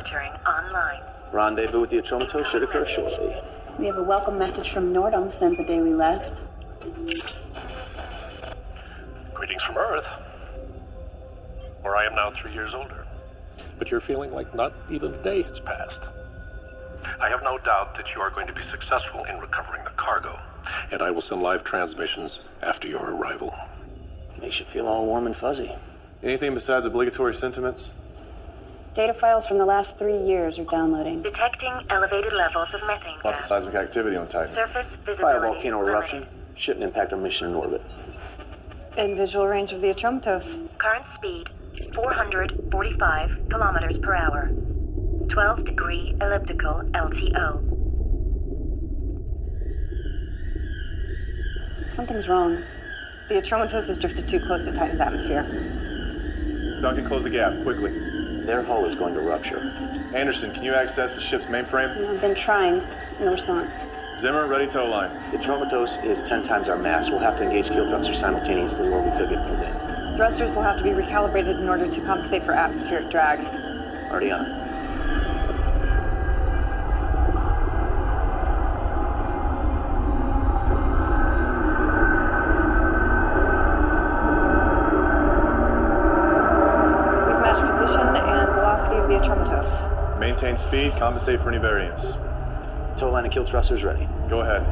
monitoring online. Rendezvous with the Atromatos should occur shortly. We have a welcome message from Nordum sent the day we left. Greetings from Earth, where I am now 3 years older. But you're feeling like not even a day has passed. I have no doubt that you are going to be successful in recovering the cargo, and I will send live transmissions after your arrival. Makes you feel all warm and fuzzy. Anything besides obligatory sentiments? Data files from the last 3 years are downloading. Detecting elevated levels of methane Lots of gas. seismic activity on Titan. Surface visibility By a volcano limited. eruption, shouldn't impact our mission in orbit. In visual range of the Atromatos. Current speed 445 kilometers per hour. 12-degree elliptical LTO. Something's wrong. The Atromatos has drifted too close to Titan's atmosphere. Duncan, close the gap, quickly. Their hull is going to rupture. Anderson, can you access the ship's mainframe? I've been trying. No response. Zimmer, ready tow line. The Atromatos is 10 times our mass. We'll have to engage kill thrusters simultaneously or we could get pulled in. Thrusters will have to be recalibrated in order to compensate for atmospheric drag. Already on. We've matched position and velocity of the Atromatos. Maintain speed, compensate for any variance. Tow line and kill thrusters ready. Go ahead.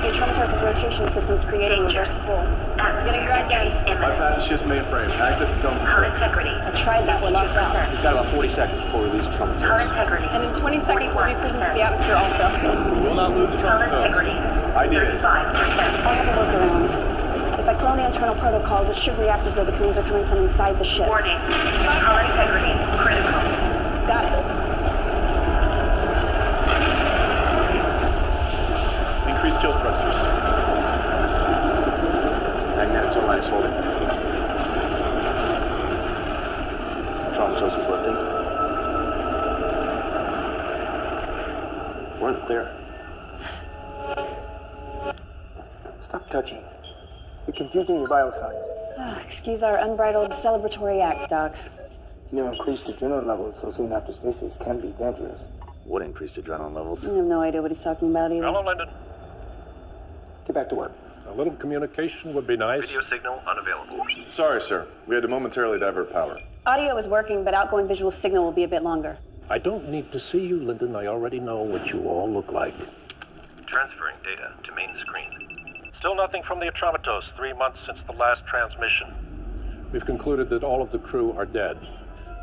The Atromatos' rotation system's creating a reverse pull. Getting dragged in. Bypass the ship's mainframe. Access its own Hull control. integrity. I tried that, we're locked out. We've got about 40 seconds before we lose the Hull Atromatos. integrity. And in 20 seconds, we'll be pushed into the atmosphere also. We will not lose the Hull Atromatos. integrity. Ideas. 35%. I have a workaround. If I clone the internal protocols, it should react as though the commands are coming from inside the ship. Warning. Hull integrity critical. Got it. Increase kill thrusters. Magnetic tow line is holding. Atromatos is lifting. We're in the clear. Stop touching. You're confusing your biosigns. Excuse our unbridled celebratory act, Doc. You know, increased adrenaline levels so soon after stasis can be dangerous. What increased adrenaline levels? I have no idea what he's talking about either. Hello, Lyndon. Get back to work. A little communication would be nice. Video signal unavailable. Sorry, sir. We had to momentarily divert power. Audio is working, but outgoing visual signal will be a bit longer. I don't need to see you, Lyndon. I already know what you all look like. Transferring data to main screen. Still nothing from the Atromatos, 3 months since the last transmission. We've concluded that all of the crew are dead.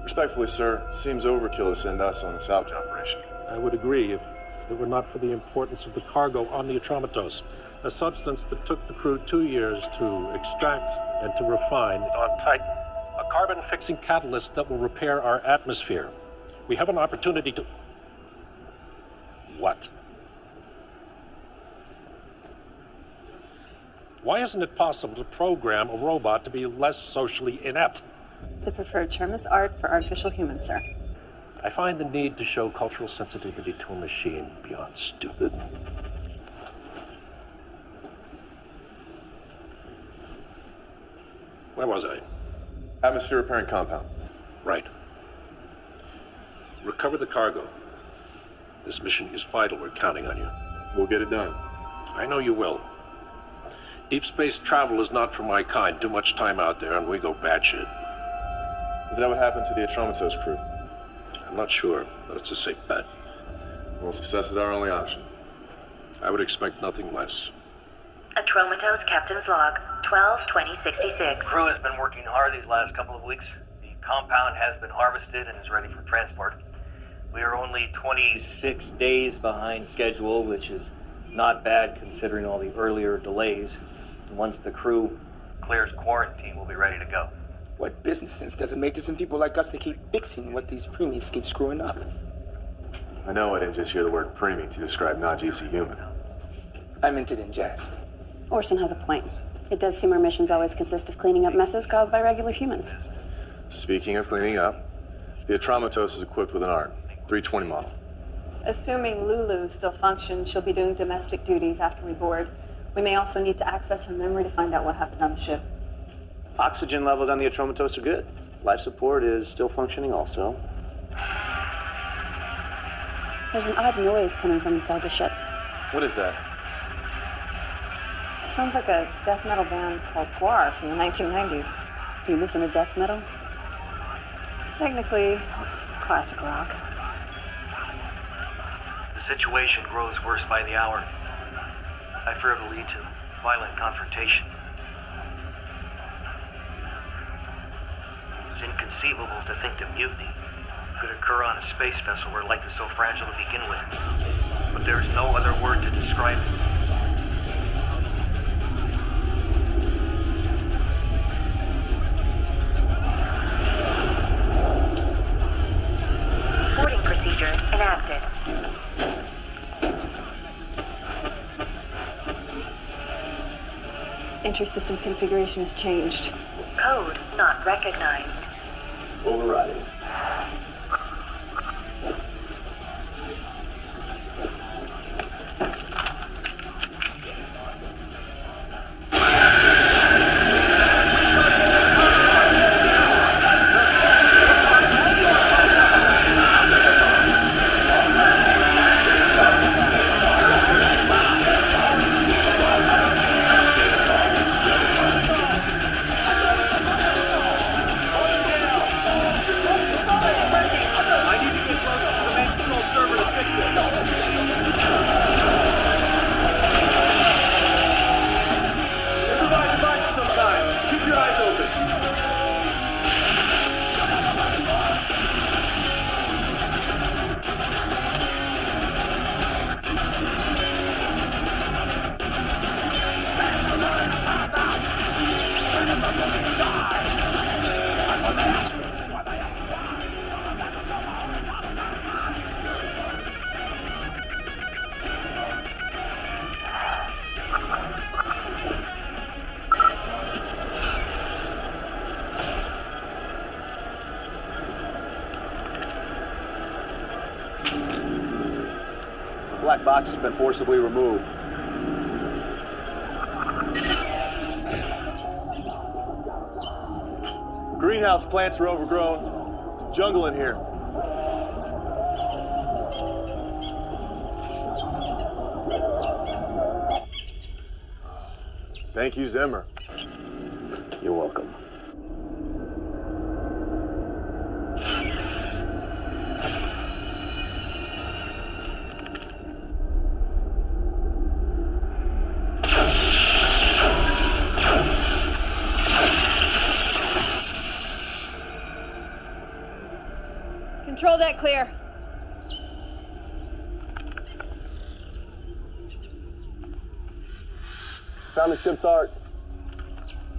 Respectfully, sir, seems overkill to send us on a salvage operation. I would agree if it were not for the importance of the cargo on the Atromatos, a substance that took the crew 2 years to extract and to refine on Titan, a carbon-fixing catalyst that will repair our atmosphere. We have an opportunity to... What? Why isn't it possible to program a robot to be less socially inept? The preferred term is art for artificial humans, sir. I find the need to show cultural sensitivity to a machine beyond stupid. Where was I? Atmosphere repairing compound. Right. Recover the cargo. This mission is vital. We're counting on you. We'll get it done. I know you will. Deep space travel is not for my kind. Too much time out there and we go batshit. Is that what happened to the Atromatos crew? I'm not sure, but it's a safe bet. Well, success is our only option. I would expect nothing less. Atromatos Captain's Log 12-2066. Crew has been working hard these last couple of weeks. The compound has been harvested and is ready for transport. We are only 26 days behind schedule, which is not bad considering all the earlier delays. Once the crew clears quarantine, we'll be ready to go. What business sense does it make to some people like us to keep fixing what these preemies keep screwing up? I know I didn't just hear the word preemie to describe non-GC human. I meant it in jest. Orson has a point. It does seem our missions always consist of cleaning up messes caused by regular humans. Speaking of cleaning up, the Atromatos is equipped with an ARC, 320 model. Assuming Lulu still functions, she'll be doing domestic duties after we board. We may also need to access her memory to find out what happened on the ship. Oxygen levels on the Atromatos are good. Life support is still functioning also. There's an odd noise coming from inside the ship. What is that? It sounds like a death metal band called Guar from the 1990s. You listen to death metal? Technically, it's classic rock. The situation grows worse by the hour. I fear it'll lead to violent confrontation. It's inconceivable to think that mutiny could occur on a space vessel where life is so fragile to begin with. But there's no other word to describe it. Boarding procedures enacted. Entry system configuration has changed. Code not recognized. Overriding. Black box has been forcibly removed. Greenhouse plants are overgrown. It's a jungle in here. Thank you, Zimmer. You're welcome. Control deck clear. Found the ship's art.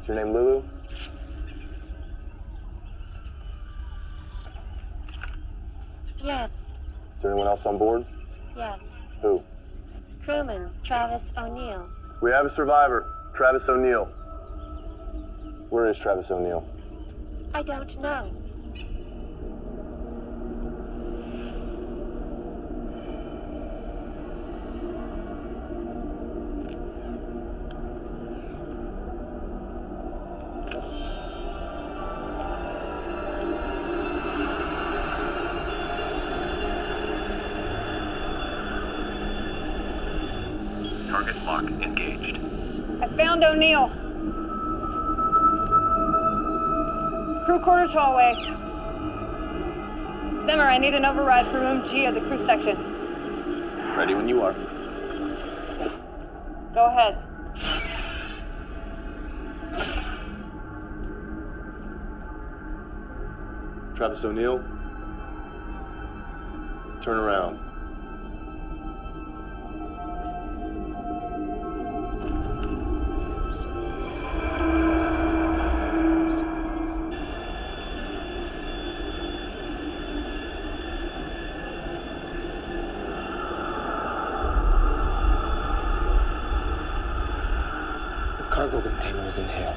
Is your name Lulu? Yes, Is there anyone else on board? yes. Who? Crewman Travis O'Neill. We have a survivor, Travis O'Neill. Where is Travis O'Neill? I don't know. Target lock engaged. I found O'Neill. Crew quarters hallway. Zimmer, I need an override for room G of the crew section. Ready when you are. Go ahead. Travis O'Neill? Turn around. Cargo container is in here.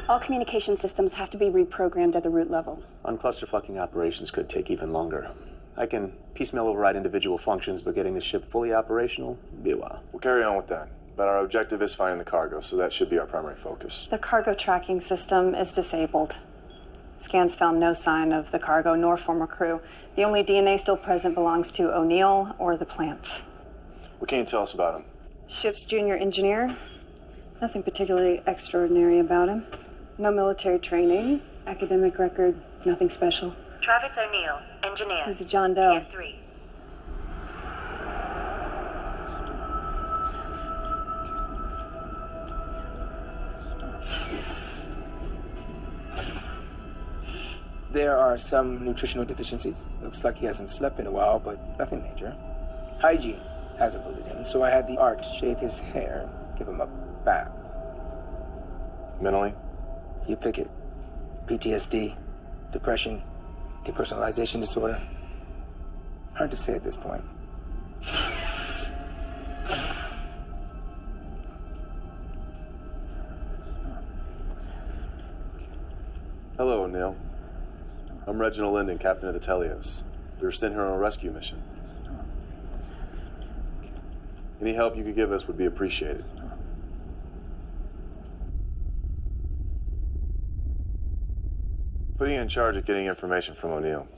All communication systems have to be reprogrammed at the root level. Unclusterfucking operations could take even longer. I can piecemeal override individual functions, but getting the ship fully operational would be a while. We'll carry on with that. but our objective is finding the cargo, so that should be our primary focus. The cargo tracking system is disabled. Scans found no sign of the cargo nor former crew. The only DNA still present belongs to O'Neill or the plants. What can you tell us about him? Ship's junior engineer. Nothing particularly extraordinary about him. No military training, academic record, nothing special. Travis O'Neill, engineer. He's a John Doe. Tier 3. There are some nutritional deficiencies. Looks like he hasn't slept in a while, but nothing major. Hygiene has eluded him, so I had the art shave his hair, give him a bath. Mentally? You pick it. PTSD, depression, depersonalization disorder. Hard to say at this point. Hello, O'Neill. I'm Reginald Linden, captain of the Telios. We were sent here on a rescue mission. Any help you could give us would be appreciated. Putting you in charge of getting information from O'Neill.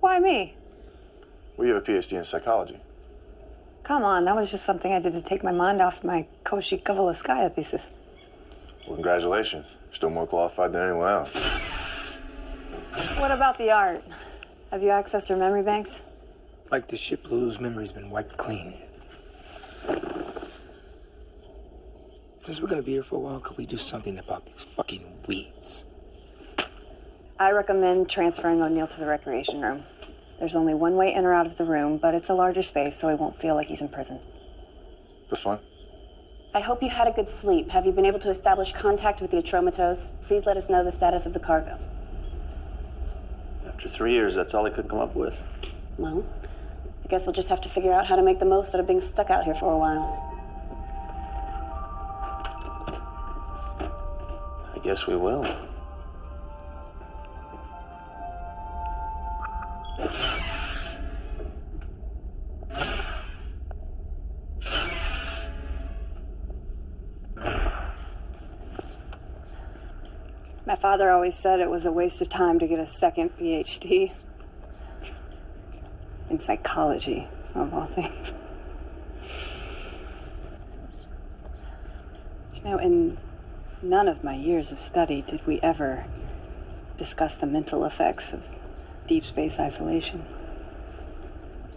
Why me? We have a PhD in psychology. Come on, that was just something I did to take my mind off my Mᴏᴠɪᴇ thesis. Well, congratulations. You're still more qualified than anyone else. What about the art? Have you accessed her memory banks? Like the ship, Lulu's memory's been wiped clean. Since we're gonna be here for a while, could we do something about these fucking weeds? I recommend transferring O'Neill to the recreation room. There's only one way in or out of the room, but it's a larger space, so he won't feel like he's in prison. That's fine. I hope you had a good sleep. Have you been able to establish contact with the Atromatos? Please let us know the status of the cargo. After 3 years, that's all I could come up with. Well, I guess we'll just have to figure out how to make the most out of being stuck out here for a while. I guess we will. My father always said it was a waste of time to get a second PhD. In psychology, of all things. You know, in none of my years of study did we ever discuss the mental effects of deep space isolation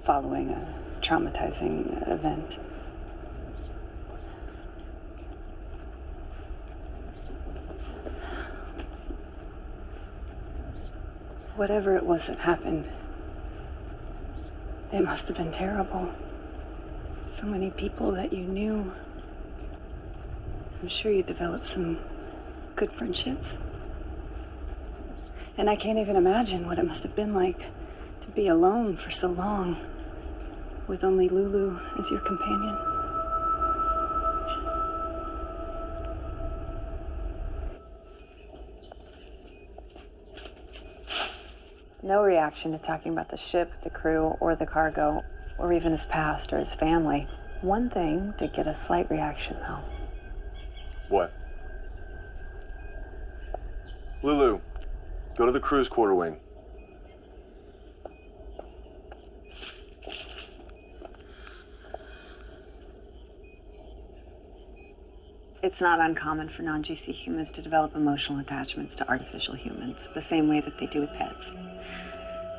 following a traumatizing event. Whatever it was that happened, it must have been terrible. So many people that you knew. I'm sure you developed some good friendships. And I can't even imagine what it must have been like to be alone for so long, with only Lulu as your companion. No reaction to talking about the ship, the crew, or the cargo, or even his past or his family. One thing did get a slight reaction, though. What? Lulu, go to the crew's quarter wing. It's not uncommon for non-GC humans to develop emotional attachments to artificial humans, the same way that they do with pets.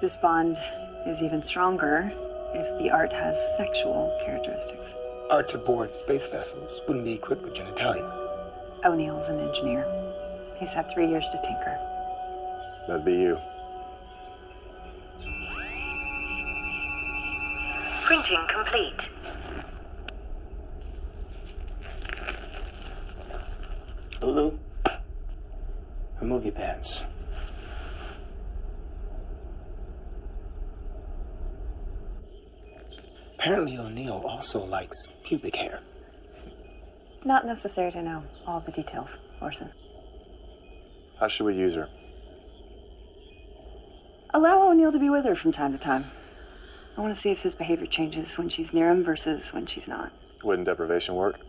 This bond is even stronger if the art has sexual characteristics. Art aboard space vessels wouldn't be equipped with genitalia. O'Neill's an engineer. He's had 3 years to tinker. That'd be you. Printing complete. Lulu, remove your pants. Apparently O'Neill also likes pubic hair. Not necessary to know all the details, Orson. How should we use her? Allow O'Neill to be with her from time to time. I want to see if his behavior changes when she's near him versus when she's not. Wouldn't deprivation work?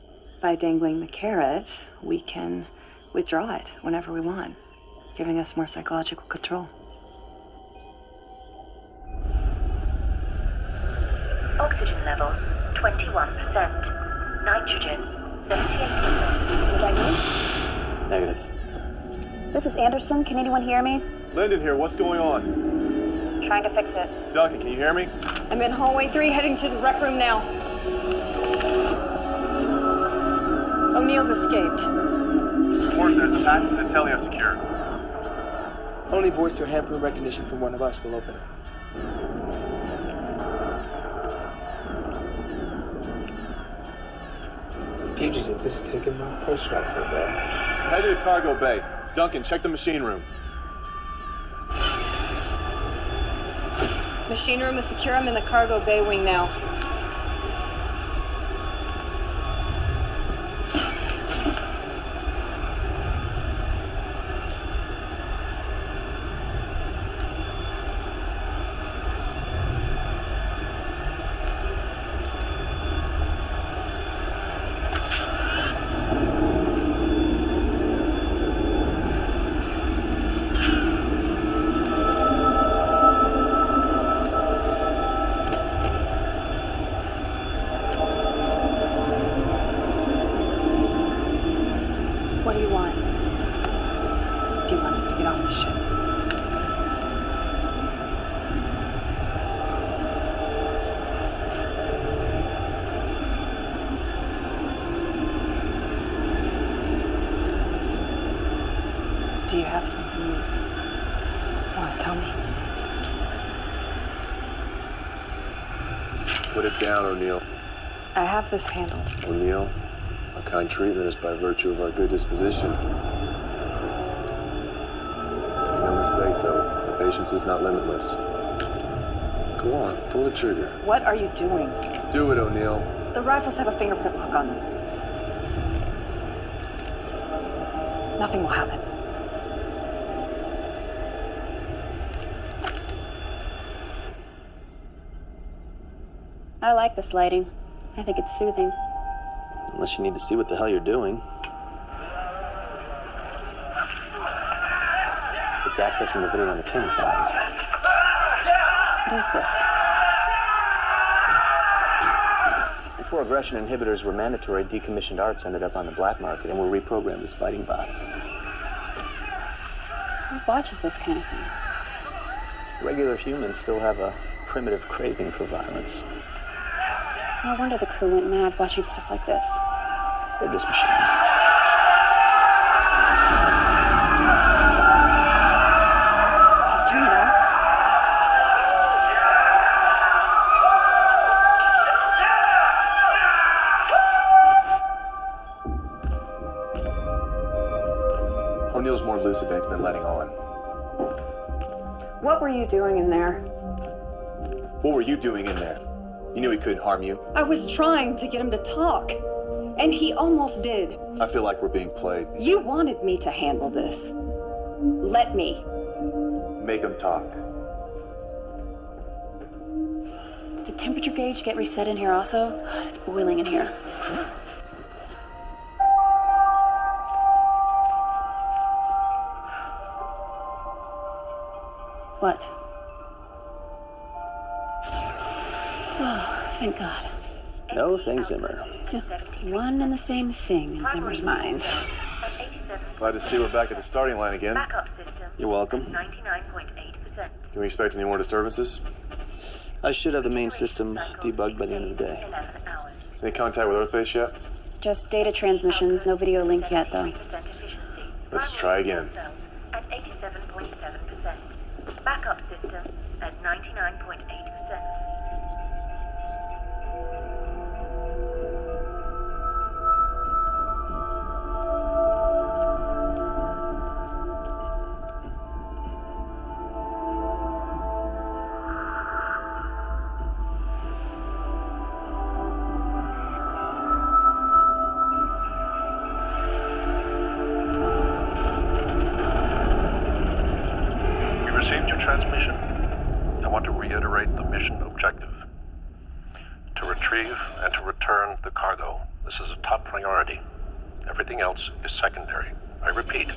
By dangling the carrot, we can withdraw it whenever we want, giving us more psychological control. Oxygen levels 21%. Nitrogen 78%. Was that you? Negative. This is Anderson. Can anyone hear me? Lyndon here, what's going on? Trying to fix it. Duncan, can you hear me? I'm in hallway 3, heading to the rec room now. O'Neill's escaped. Forster, the path to the teleo secure. Only voice or handprint recognition from one of us will open it. Fugitive is taking my purse rifle, bro. Head to the cargo bay. Duncan, check the machine room. Machine room is secure. I'm in the cargo bay wing now. What do you want? Do you want us to get off the ship? Do you have something you want to tell me? Put it down, O'Neill. I have this handled. O'Neill, our kind treatment is by virtue of our good disposition. Make no mistake, though, our patience is not limitless. Go on, pull the trigger. What are you doing? Do it, O'Neill. The rifles have a fingerprint lock on them. Nothing will happen. I like this lighting. I think it's soothing. Unless you need to see what the hell you're doing. It's accessing the video on the tin files. What is this? Before aggression inhibitors were mandatory, decommissioned arts ended up on the black market and were reprogrammed as fighting bots. Who watches this kind of thing? Regular humans still have a primitive craving for violence. It's no wonder the crew went mad watching stuff like this. They're just machines. Turn it off. O'Neill's more lucid than he's been letting on. What were you doing in there? What were you doing in there? You knew he couldn't harm you. I was trying to get him to talk, and he almost did. I feel like we're being played. You wanted me to handle this. Let me. Make them talk. Did the temperature gauge get reset in here also? God, it's boiling in here. What? Oh, thank God. No, thanks, Zimmer. One and the same thing in Zimmer's mind. Glad to see we're back at the starting line again. Backup system You're welcome. 99.8%. Can we expect any more disturbances? I should have the main system debugged by the end of the day. 11 hours. Any contact with Earthbase yet? Just data transmissions, no video link yet, though. 3% efficiency. Let's try again. At 87.7%. Backup system at 99.8%. Received your transmission. I want to reiterate the mission objective. To retrieve and to return the cargo. This is a top priority. Everything else is secondary. I repeat,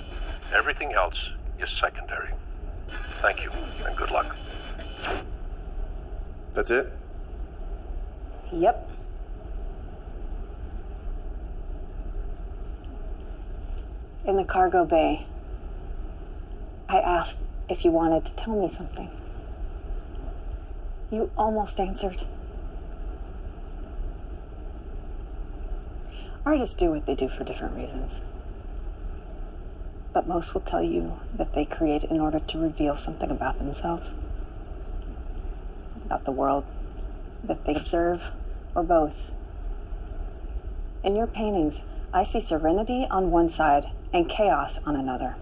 everything else is secondary. Thank you, and good luck. That's it? Yep. In the cargo bay, I asked if you wanted to tell me something. You almost answered. Artists do what they do for different reasons. But most will tell you that they create in order to reveal something about themselves, about the world that they observe, or both. In your paintings, I see serenity on one side and chaos on another.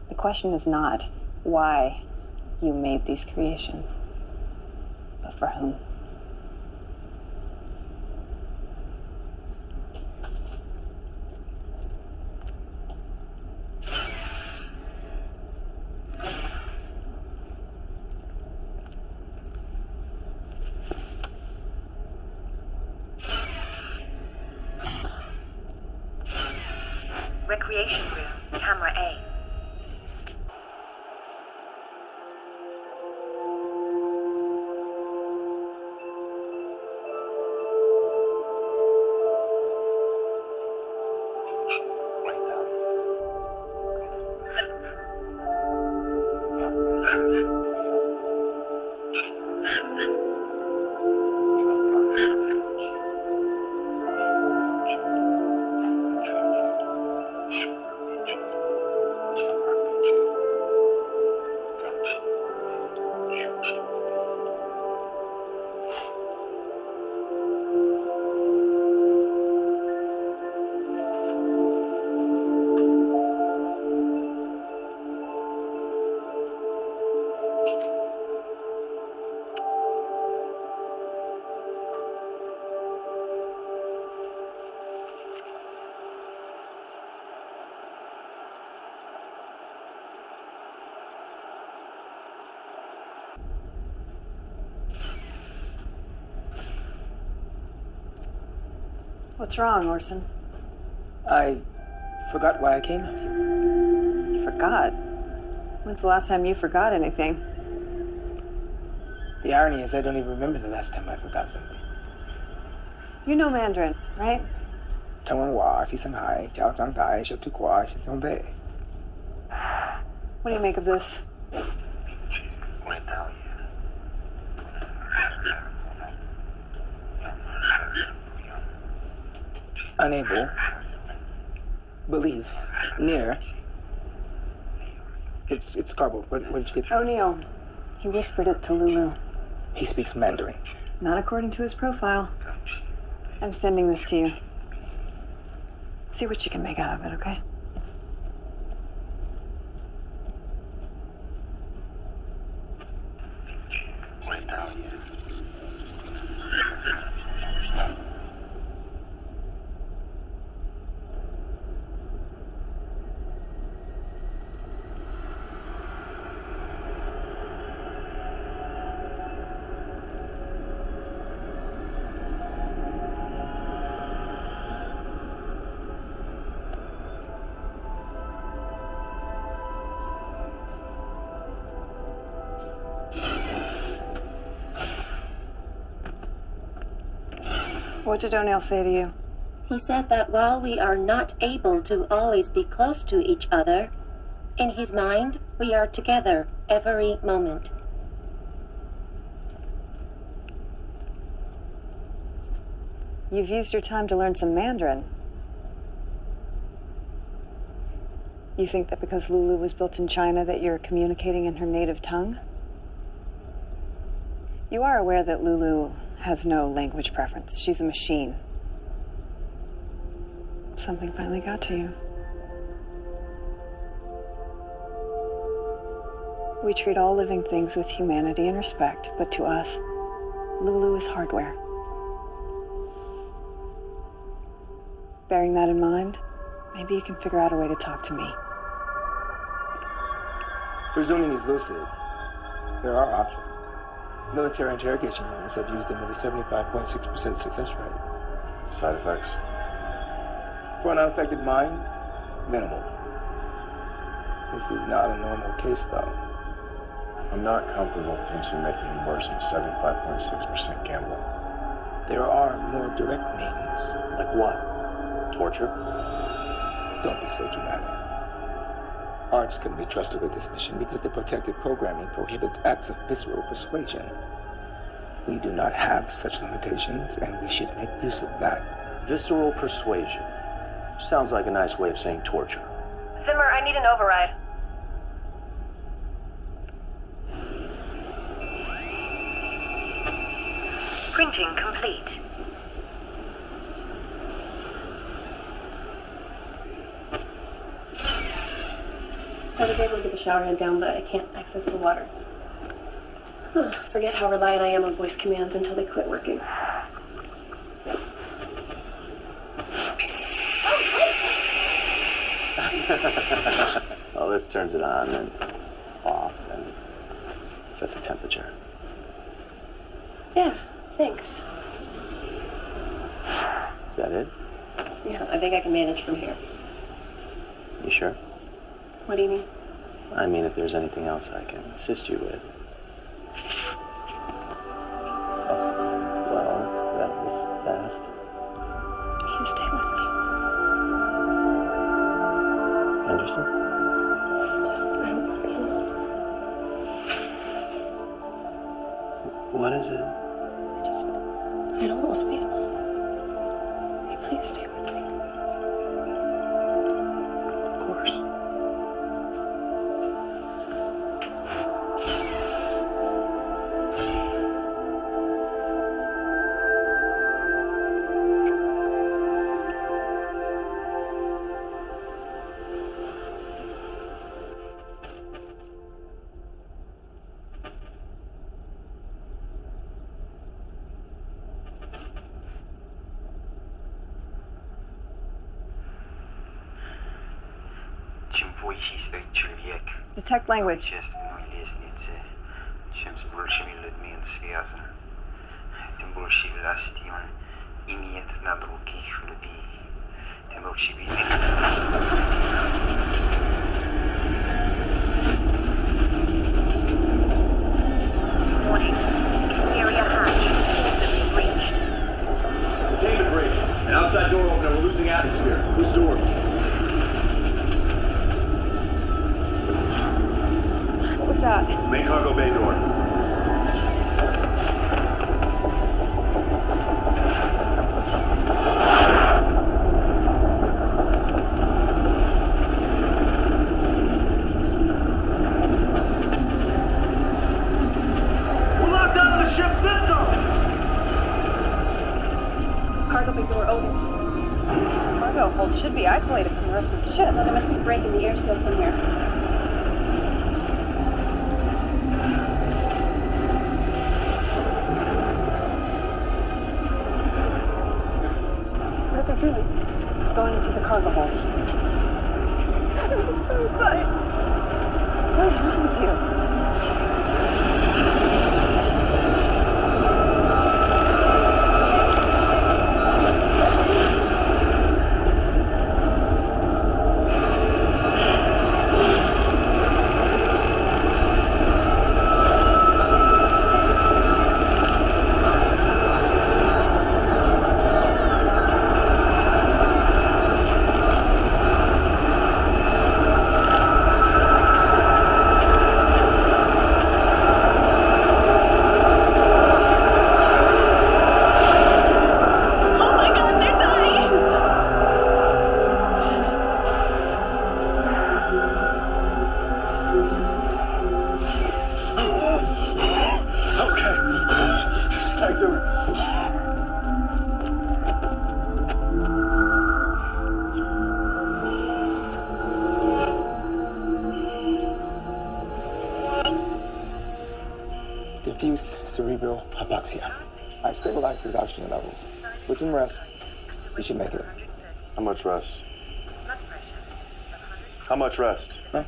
The question is not why you made these creations, but for whom. Recreation room, camera A. What's wrong, Orson? I forgot why I came out here. You forgot? When's the last time you forgot anything? The irony is I don't even remember the last time I forgot something. You know Mandarin, right? 台湾话是上海，教长大，学土话是东北。 What do you make of this? Unable, believe, near. It's garbled. What did you get? O'Neill. He whispered it to Lulu. He speaks Mandarin. Not according to his profile. I'm sending this to you. See what you can make out of it, okay? What did O'Neill say to you? He said that while we are not able to always be close to each other, in his mind, we are together every moment. You've used your time to learn some Mandarin. You think that because Lulu was built in China that you're communicating in her native tongue? You are aware that Lulu has no language preference. She's a machine. Something finally got to you. We treat all living things with humanity and respect, but to us, Lulu is hardware. Bearing that in mind, maybe you can figure out a way to talk to me. Presuming he's lucid, there are options. Military interrogation units have used them with a 75.6% success rate. Side effects? For an unaffected mind, minimal. This is not a normal case, though. I'm not comfortable potentially making him worse than 75.6% gambling. There are more direct means. Like what? Torture? Don't be so dramatic. Arts can be trusted with this mission because the protected programming prohibits acts of visceral persuasion. We do not have such limitations, and we should make use of that. Visceral persuasion. Sounds like a nice way of saying torture. Zimmer, I need an override. Printing complete. I was able to get the shower head down, but I can't access the water. Forget how reliant I am on voice commands until they quit working. Well, this turns it on and off and sets the temperature. Yeah, thanks. Is that it? Yeah, I think I can manage from here. You sure? What do you mean? I mean, if there's anything else I can assist you with. Oh, well, that was fast. You can stay with me. Anderson? I don't want to be alone. What is it? I don't want to be alone. Please stay with me. Of course. Detect language. Warning. Exterior hatch. Breached. Containment breach. An outside door opener. We're losing atmosphere. Whose door? What was that? Main cargo bay door. We're locked out of the ship's system! Cargo bay door open. Cargo hold should be isolated from the rest of the ship. There must be a break in the air seal somewhere. What are they doing? It's going into the cargo hold. It's suicide. What is wrong with you? Diffuse cerebral hypoxia. I've stabilized his oxygen levels. With some rest, we should make it. How much rest? How much rest? Huh?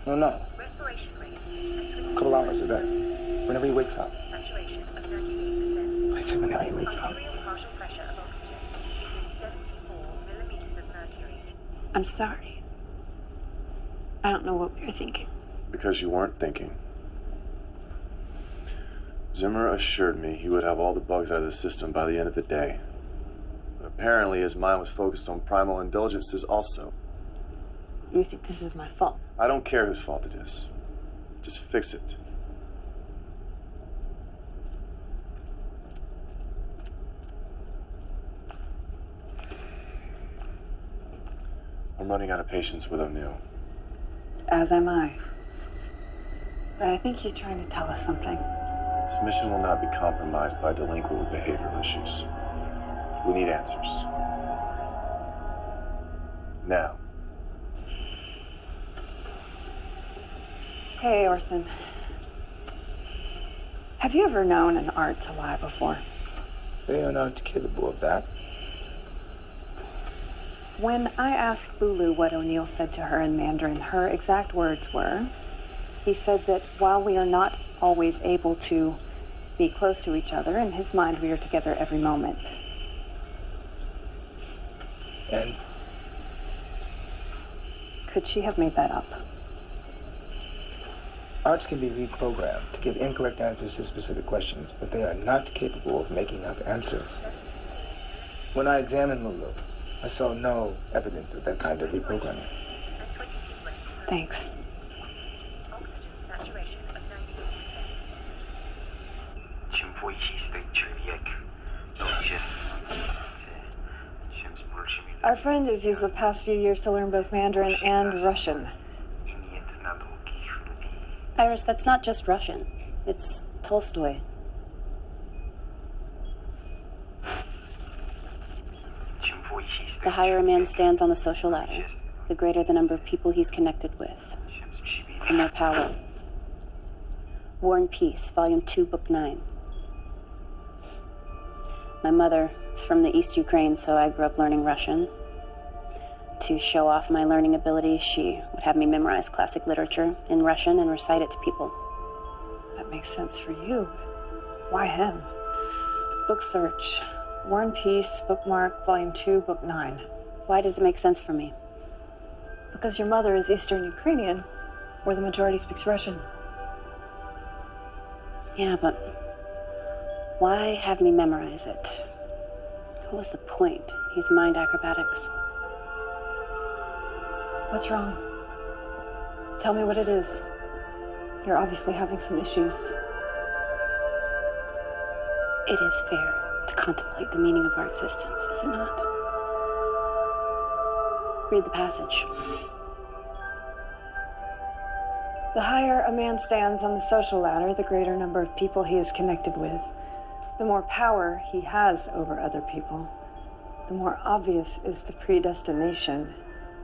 No. A couple hours a day. Whenever he wakes up. 98%. I tell me how he wakes up. Arterial partial pressure of oxygen is 74 millimeters of mercury. I'm sorry. I don't know what we were thinking. Because you weren't thinking. Zimmer assured me he would have all the bugs out of the system by the end of the day. But apparently his mind was focused on primal indulgences also. You think this is my fault? I don't care whose fault it is. Just fix it. I'm running out of patience with O'Neill. As am I. But I think he's trying to tell us something. This mission will not be compromised by delinquent with behavioral issues. We need answers. Now. Hey, Orson. Have you ever known an art to lie before? They are not capable of that. When I asked Lulu what O'Neill said to her in Mandarin, her exact words were, he said that while we are not always able to be close to each other, in his mind we are together every moment. And Could she have made that up? arts can be reprogrammed to give incorrect answers to specific questions, but they are not capable of making up answers. When I examined Lulu, I saw no evidence of that kind of reprogramming. Thanks. Oxygen saturation of 98%. Our friend has used the past few years to learn both Mandarin and Russian. Iris, that's not just Russian. It's Tolstoy. The higher a man stands on the social ladder, the greater the number of people he's connected with, the more power. War and Peace, Volume 2, Book 9. My mother is from the East Ukraine, so I grew up learning Russian. To show off my learning ability, she would have me memorize classic literature in Russian and recite it to people. That makes sense for you. Why him? Book search. War and Peace, bookmark, Volume 2, Book 9. Why does it make sense for me? Because your mother is Eastern Ukrainian, where the majority speaks Russian. Yeah, but why have me memorize it? What was the point? These mind acrobatics. What's wrong? Tell me what it is. You're obviously having some issues. It is fair to contemplate the meaning of our existence, is it not? Read the passage. The higher a man stands on the social ladder, the greater number of people he is connected with. The more power he has over other people, the more obvious is the predestination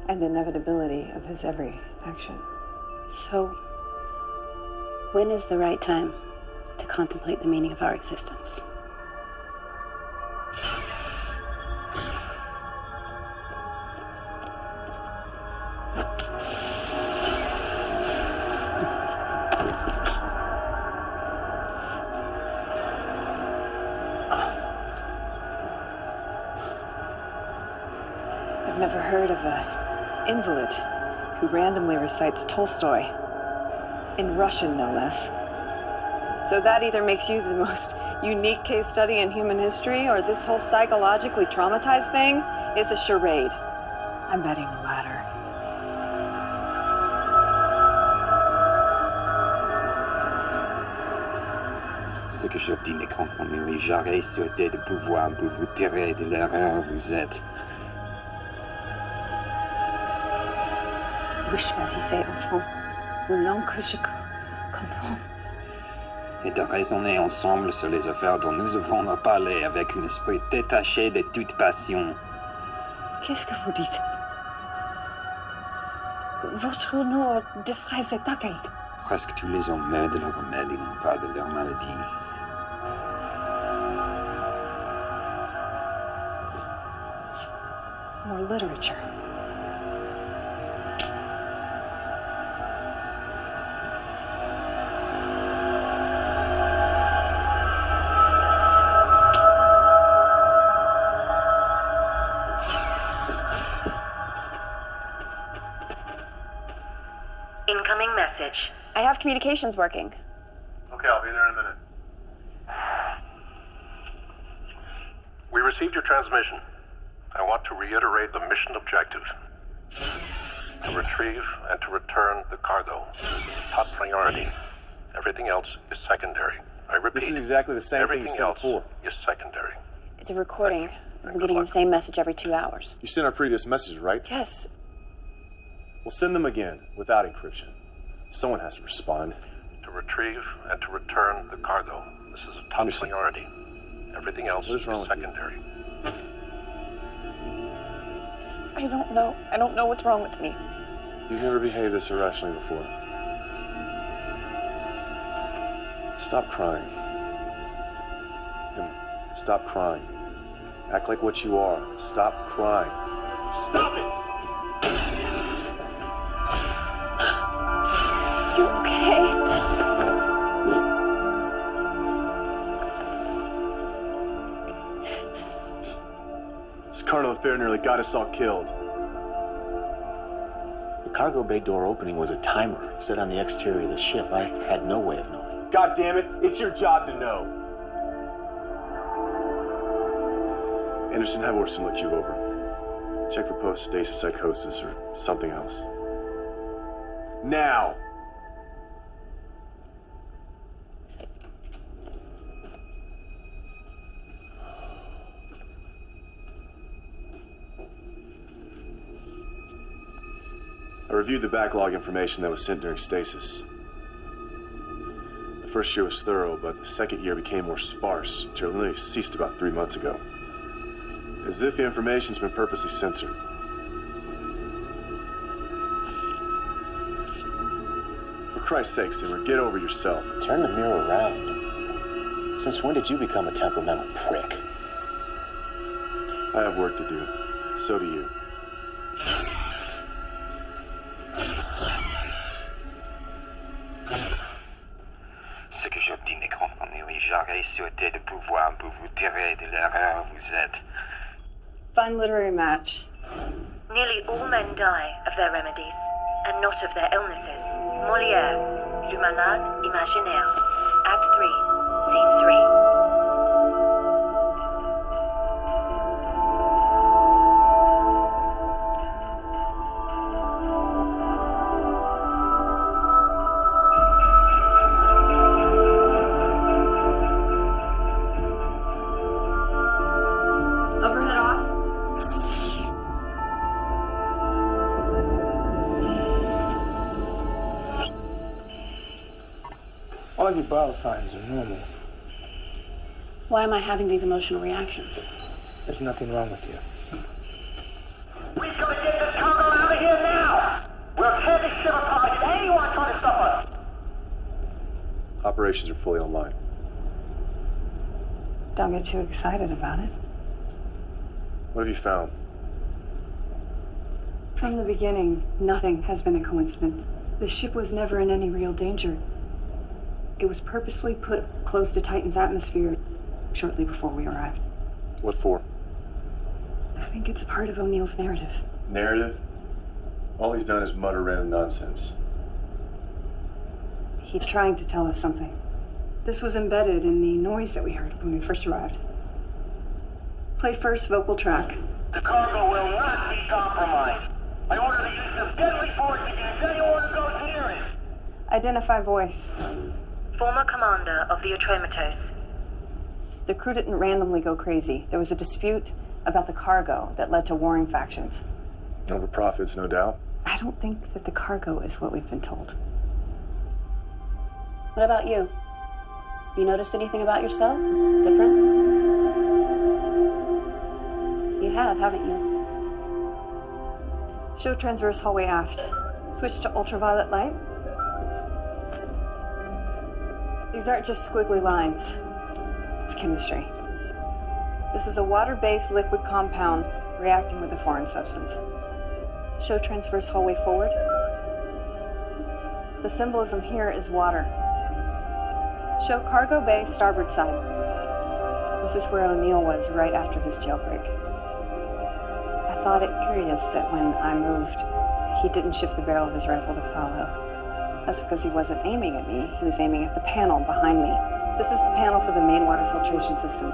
and inevitability of his every action. So, when is the right time to contemplate the meaning of our existence? I've never heard of an invalid who randomly recites Tolstoy, in Russian no less. So that either makes you the most unique case study in human history, or this whole psychologically traumatized thing is a charade. I'm betting the latter. Ce que j'obtenais quand j'aurais souhaité de pouvoir vous tirer de l'erreur où vous êtes. Oui, choisissez, enfant, une langue que je comprends. Et de raisonner ensemble sur les affaires dont nous avons à parler avec un esprit détaché de toute passion. Qu'est-ce que vous dites? Votre nom devrait s'attaquer. Presque tous les hommes meurent de leur remède et non pas de leur maladie. More literature. have communications working. Okay, I'll be there in a minute. We received your transmission. I want to reiterate the mission objective. To retrieve and to return the cargo. Top priority. Everything else is secondary. I repeat. This is exactly the same thing you said before. Is secondary. It's a recording. I'm getting the same message every 2 hours. You sent our previous messages, right? Yes. We'll send them again, without encryption. Someone has to respond. To retrieve and to return the cargo. This is a top priority. Everything else is secondary. I don't know. I don't know what's wrong with me. You've never behaved this irrationally before. Stop crying. Emma, stop crying. Act like what you are. Stop crying. Stop it! You okay? This carnal affair nearly got us all killed. The cargo bay door opening was a timer set on the exterior of the ship. I had no way of knowing. God damn it, it's your job to know. Anderson, have Orson look you over. Check for post-stasis psychosis or something else. Now! I reviewed the backlog information that was sent during stasis. The first year was thorough, but the second year became more sparse until it literally ceased about 3 months ago. As if the information's been purposely censored. For Christ's sake, Simmer, get over yourself. Turn the mirror around. Since when did you become a temperamental prick? I have work to do. So do you. Ce que j'obtenais comprenez, oui, j'aurais souhaité de pouvoir vous tirer de l'erreur où vous êtes. Fun literary match. Nearly all men die of their remedies, and not of their illnesses. Molière, Le Malade Imaginaire, Act 3, Scene 3. Overhead off. All of your vital signs are normal. Why am I having these emotional reactions? There's nothing wrong with you. We gotta get this cargo out of here now! We'll tear this ship apart if anyone tries to stop us! Operations are fully online. Don't get too excited about it. What have you found? From the beginning, nothing has been a coincidence. The ship was never in any real danger. It was purposely put close to Titan's atmosphere shortly before we arrived. What for? I think it's part of O'Neill's narrative. Narrative? All he's done is mutter random nonsense. He's trying to tell us something. This was embedded in the noise that we heard when we first arrived. Play first vocal track. The cargo will not be compromised. I order the use of deadly force against anyone who goes near it. Identify voice. Former commander of the Atremetos. The crew didn't randomly go crazy. There was a dispute about the cargo that led to warring factions. Over profits, no doubt. I don't think that the cargo is what we've been told. What about you? You noticed anything about yourself that's different? You have, haven't you? Show transverse hallway aft. Switch to ultraviolet light. These aren't just squiggly lines. It's chemistry. This is a water-based liquid compound reacting with a foreign substance. Show transverse hallway forward. The symbolism here is water. Show cargo bay starboard side. This is where O'Neill was right after his jailbreak. I thought it curious that when I moved, he didn't shift the barrel of his rifle to follow. That's because he wasn't aiming at me. He was aiming at the panel behind me. This is the panel for the main water filtration system.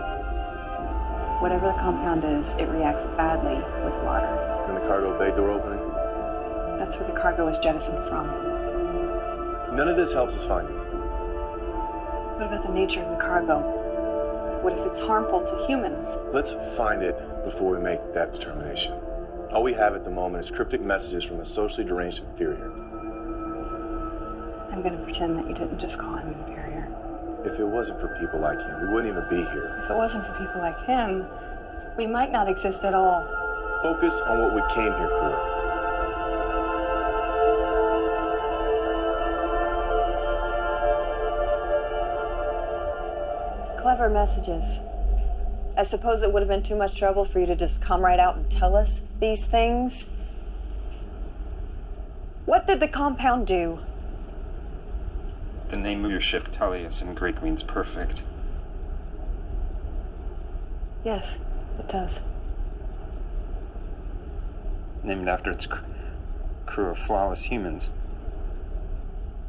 Whatever the compound is, it reacts badly with water. And the cargo bay door opening? That's where the cargo was jettisoned from. None of this helps us find it. What about the nature of the cargo? What if it's harmful to humans? Let's find it before we make that determination. All we have at the moment is cryptic messages from a socially deranged inferior. I'm gonna pretend that you didn't just call him inferior. If it wasn't for people like him, we wouldn't even be here. If it wasn't for people like him, we might not exist at all. Focus on what we came here for. Clever messages. I suppose it would have been too much trouble for you to just come right out and tell us these things. What did the compound do? The name of your ship, Telius, in Greek means perfect. Yes, it does. Named after its crew of flawless humans.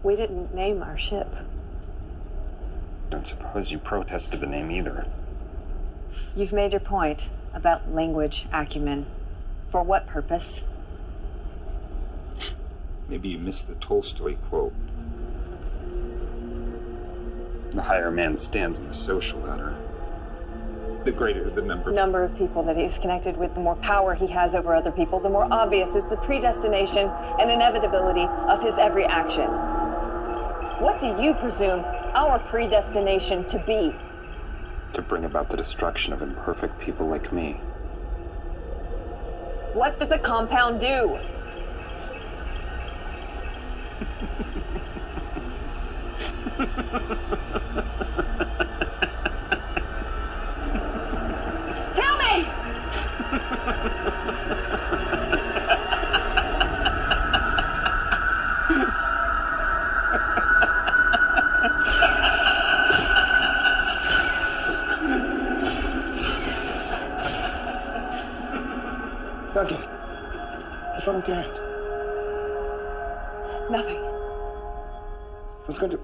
We didn't name our ship. Don't suppose you protested the name either. You've made your point about language acumen. For what purpose? Maybe you missed the Tolstoy quote. The higher man stands on the social ladder. The greater the number of people that he's connected with, the more power he has over other people, the more obvious is the predestination and inevitability of his every action. What do you presume our predestination to be? To bring about the destruction of imperfect people like me. What did the compound do? Tell me! Duncan, what's wrong with your hand? Nothing. What's going to...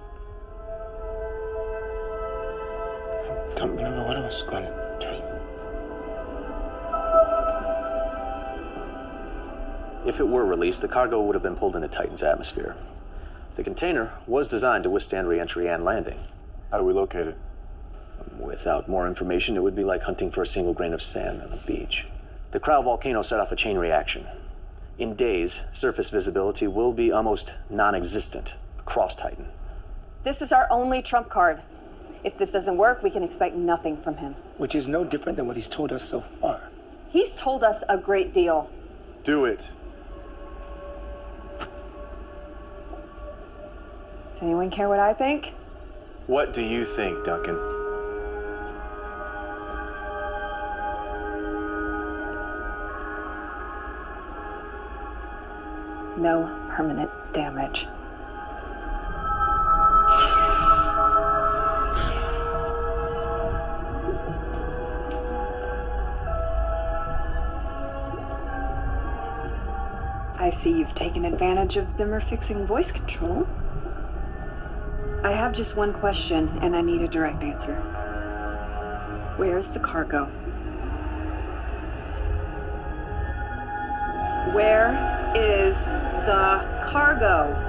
I don't remember what I was going to tell you. If it were released, the cargo would have been pulled into Titan's atmosphere. The container was designed to withstand re-entry and landing. How do we locate it? Without more information, it would be like hunting for a single grain of sand on a beach. The Krau volcano set off a chain reaction. In days, surface visibility will be almost non-existent across Titan. This is our only trump card. If this doesn't work, we can expect nothing from him. Which is no different than what he's told us so far. He's told us a great deal. Do it. Does anyone care what I think? What do you think, Duncan? No permanent damage. I see you've taken advantage of Zimmer fixing voice control. I have just one question, and I need a direct answer. Where's the cargo? Where is the cargo?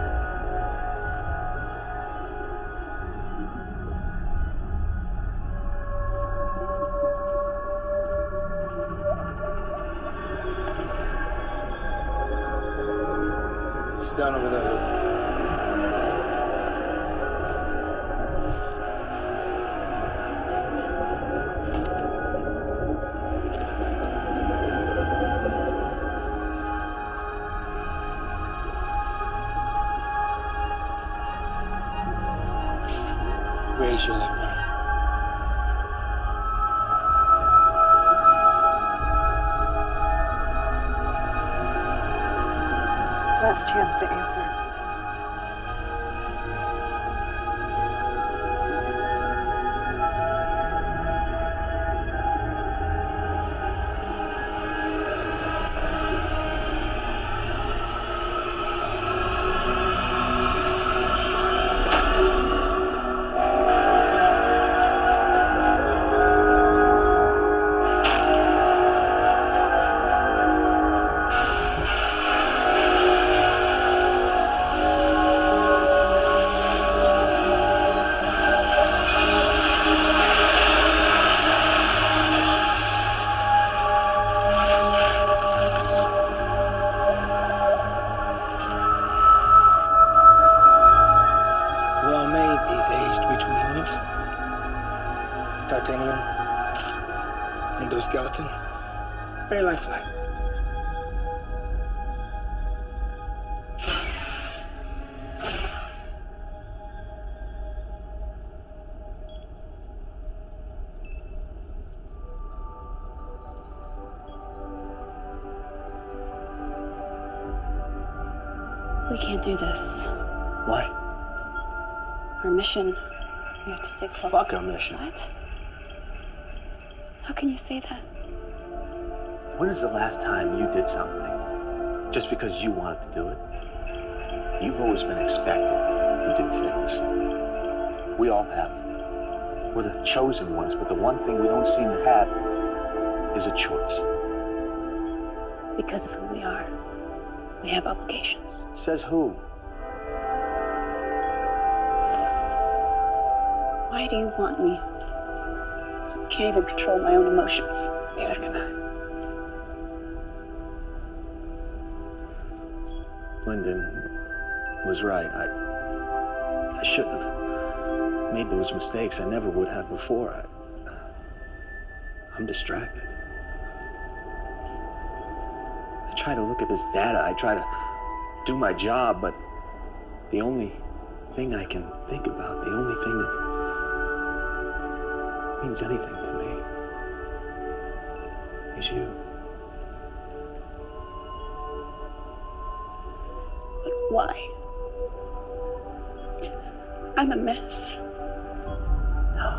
Sit down over there, Lily. Raise your left arm. Last chance to answer. like these aged between units. Titanium, endoskeleton, very lifelike. We can't do this. Why? Our mission. We have to stay focused. Fuck our mission. What? How can you say that? When is the last time you did something just because you wanted to do it? You've always been expected to do things. We all have. We're the chosen ones, but the one thing we don't seem to have is a choice. Because of who we are. We have obligations. Says who? Why do you want me? I can't even control my own emotions. Neither can I. Lyndon was right. I shouldn't have made those mistakes. I never would have before. I'm distracted. I try to look at this data. I try to do my job, but the only thing I can think about, the only thing that means anything to me is you. But why? I'm a mess. No.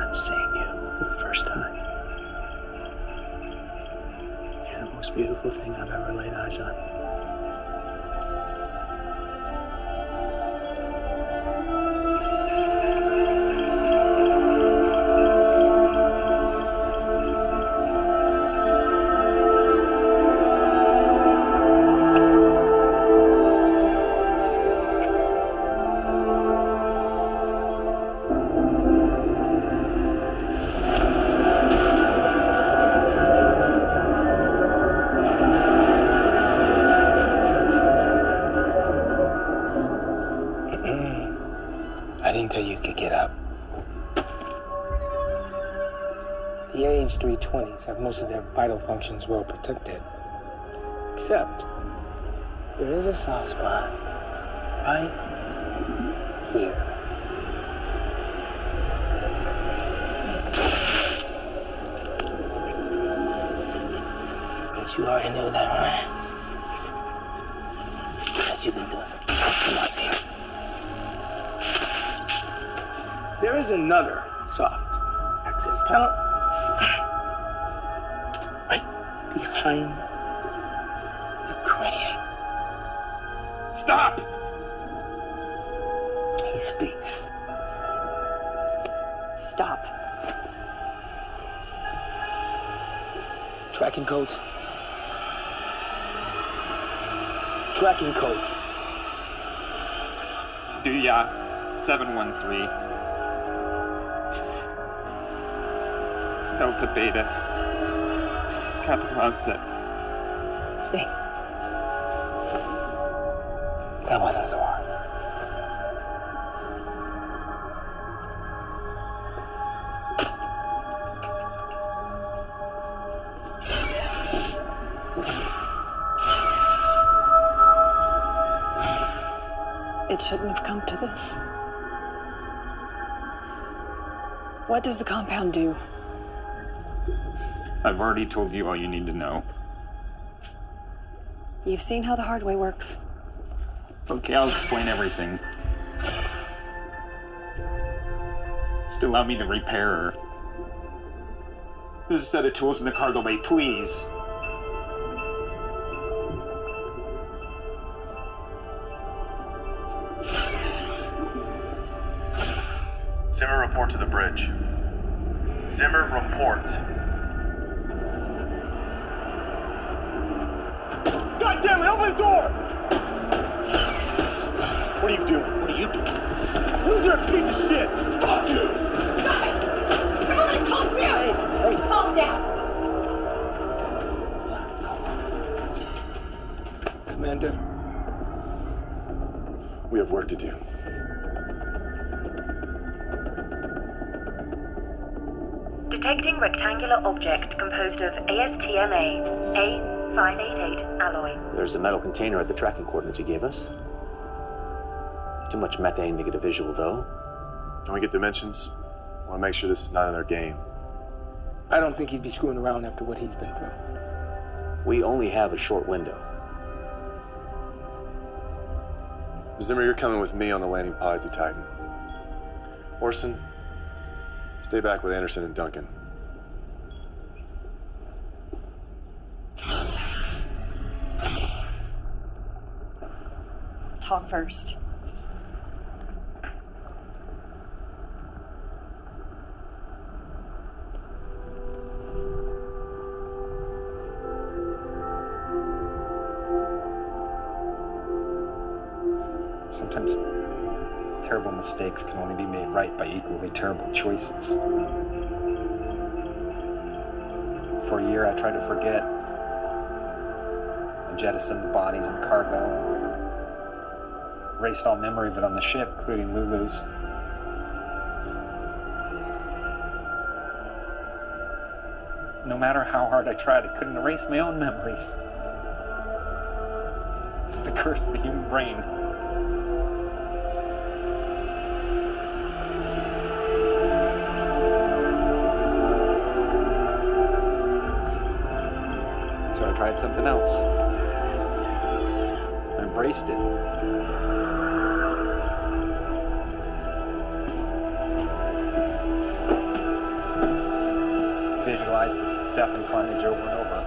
I'm seeing you for the first time. You're the most beautiful thing I've ever laid eyes on. I didn't tell you could get up. The age 320s have most of their vital functions well protected. Except, there is a soft spot right here. But you already know that, right? Because you've been doing some customizing here. There is another soft access panel right behind the cranium. Stop! He speaks. Stop. Tracking codes. Tracking codes. Duya 713. Delta Beta 87. See? That wasn't so hard. It shouldn't have come to this. What does the compound do? I've already told you all you need to know. You've seen how the hard way works. Okay, I'll explain everything. Just allow me to repair her. There's a set of tools in the cargo bay, please. Zimmer, report to the bridge. Zimmer, report. God damn it, open the door! What are you doing? What are you doing? You dirty piece of shit! Fuck you! Stop it! Come on, calm down! Hey. Calm down! Commander, We have work to do. Detecting rectangular object composed of ASTMA A588 alloy. There's a metal container at the tracking coordinates he gave us. Too much methane to get a visual, though. Can we get dimensions? I want to make sure this is not in their game. I don't think he'd be screwing around after what he's been through. We only have a short window. Zimmer, you're coming with me on the landing pod to Titan. Orson, stay back with Anderson and Duncan. Talk first. Sometimes terrible mistakes can only be made right by equally terrible choices. For a year, I tried to forget. I jettisoned the bodies and cargo. Erased all memory of it on the ship, including Lulu's. No matter how hard I tried, I couldn't erase my own memories. It's the curse of the human brain. So I tried something else. I embraced it. Visualized the death and carnage over and over.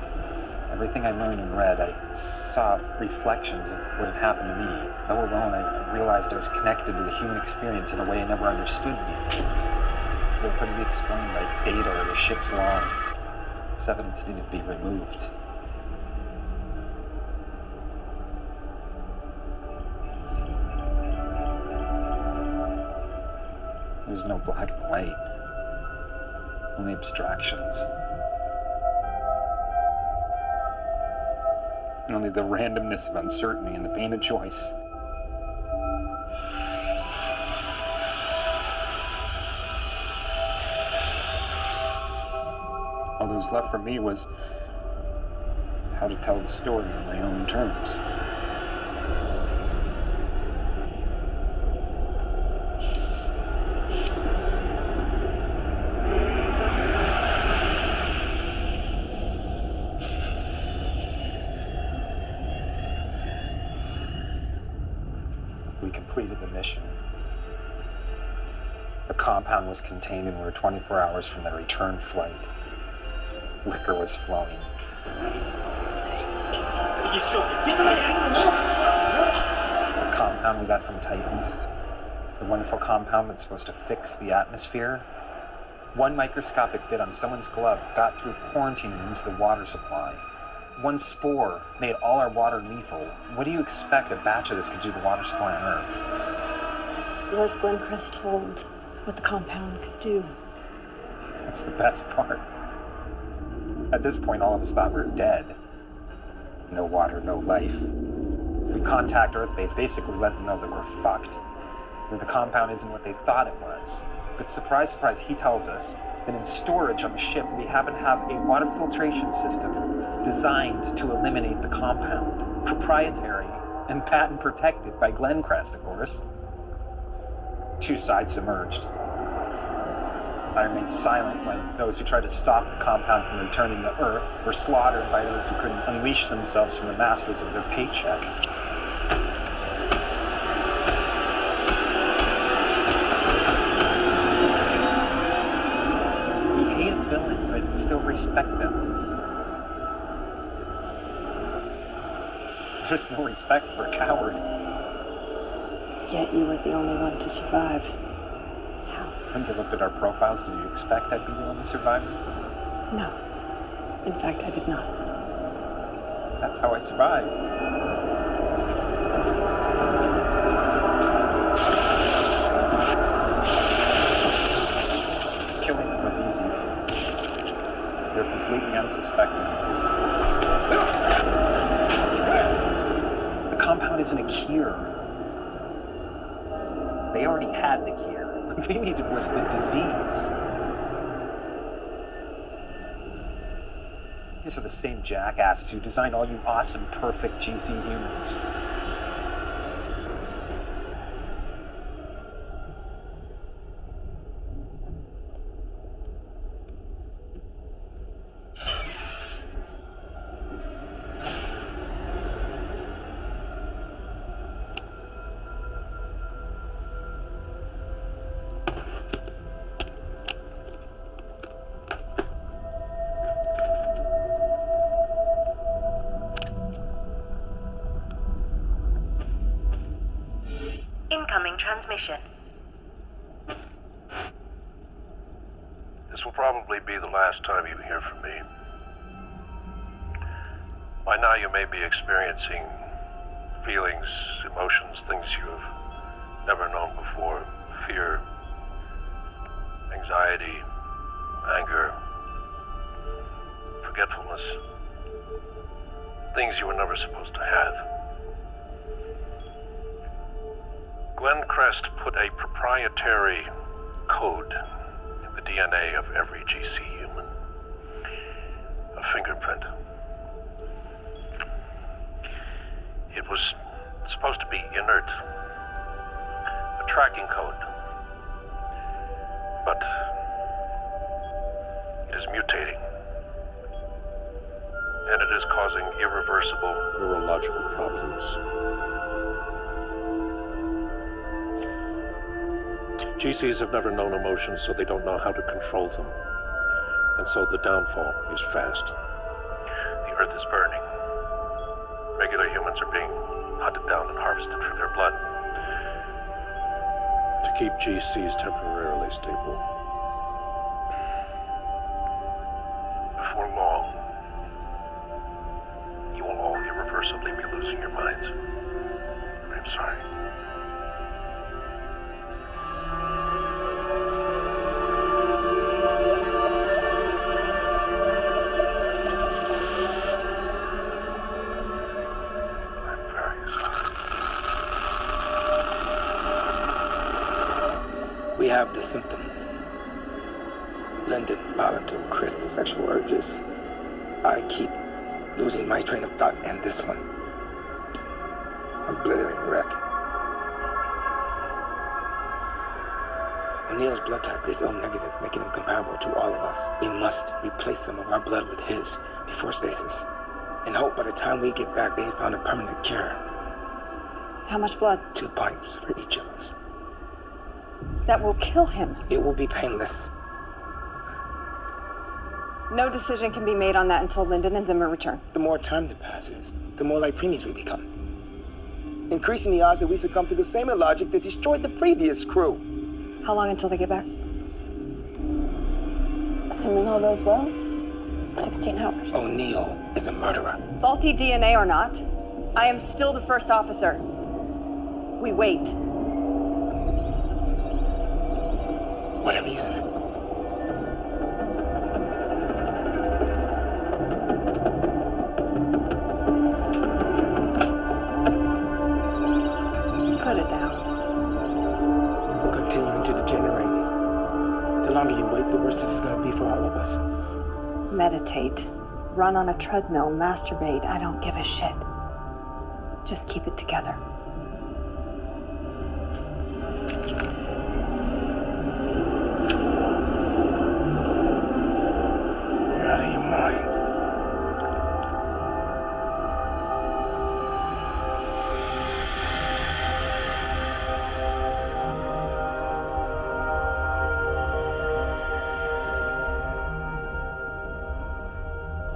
Everything I learned and read, I saw reflections of what had happened to me. Though alone, I realized I was connected to the human experience in a way I never understood before. It couldn't be explained by data or the ship's log. This evidence needed to be removed. There's no black and white. Only abstractions. Only the randomness of uncertainty and the pain of choice. All that was left for me was how to tell the story on my own terms. We completed the mission. The compound was contained and we were 24 hours from the return flight. Liquor was flowing. The compound we got from Titan, the wonderful compound that's supposed to fix the atmosphere, one microscopic bit on someone's glove got through quarantine and into the water supply. One spore made all our water lethal. What do you expect a batch of this could do to the water supply on Earth? Was Glencrest told what the compound could do? That's the best part. At this point, all of us thought we were dead. No water, no life. We contact Earthbase, basically let them know that we're fucked. That the compound isn't what they thought it was. But surprise, surprise, he tells us that in storage on the ship, we happen to have a water filtration system designed to eliminate the compound. Proprietary and patent protected by Glencrest, of course. Two sides emerged. I remained silent when those who tried to stop the compound from returning to Earth were slaughtered by those who couldn't unleash themselves from the masters of their paycheck. We hate a villain, but still respect them. There's no respect for a coward. Yet you were the only one to survive. When you looked at our profiles, did you expect I'd be the only survivor? No. In fact, I did not. That's how I survived. Killing them was easy. They're completely unsuspecting. The compound isn't a cure. They already had the cure. What they needed was the disease. These are the same jackasses who designed all you awesome, perfect GC humans. Incoming transmission. This will probably be the last time you hear from me. By now you may be experiencing feelings, emotions, things you have never known before. Fear, anxiety, anger, forgetfulness. Things you were never supposed to have. Glenn Crest put a proprietary code in the DNA of every GC human. A fingerprint. It was supposed to be inert. A tracking code. But it is mutating. And it is causing irreversible neurological problems. GCs have never known emotions, so they don't know how to control them. And so the downfall is fast. The earth is burning. Regular humans are being hunted down and harvested for their blood. To keep GCs temporarily stable. Before long, you will all irreversibly be losing your minds. I'm sorry. We have the symptoms. Lyndon, volatile, Chris, sexual urges. I keep losing my train of thought, and this one. A blithering wreck. O'Neill's blood type is O negative, making him comparable to all of us. We must replace some of our blood with his before stasis. And hope by the time we get back, they have found a permanent cure. How much blood? 2 pints for each of us. That will kill him. It will be painless. No decision can be made on that until Lyndon and Zimmer return. The more time that passes, the more like preemies we become. Increasing the odds that we succumb to the same illogic that destroyed the previous crew. How long until they get back? Assuming all goes well, 16 hours. O'Neill is a murderer. Faulty DNA or not, I am still the first officer. We wait. Whatever you say. Put it down. We're continuing to degenerate. The longer you wait, the worse this is going to be for all of us. Meditate. Run on a treadmill. Masturbate. I don't give a shit. Just keep it together. You're out of your mind.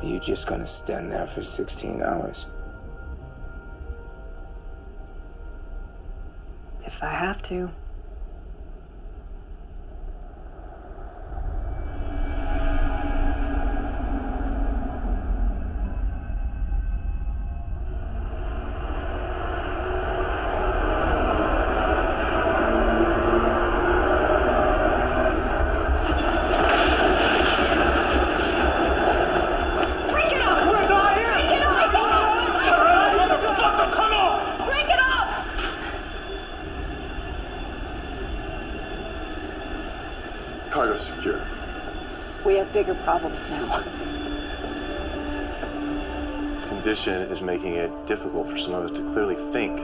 Are you just gonna stand there for 16 hours? If I have to. Cargo secure. We have bigger problems now. This condition is making it difficult for some of us to clearly think.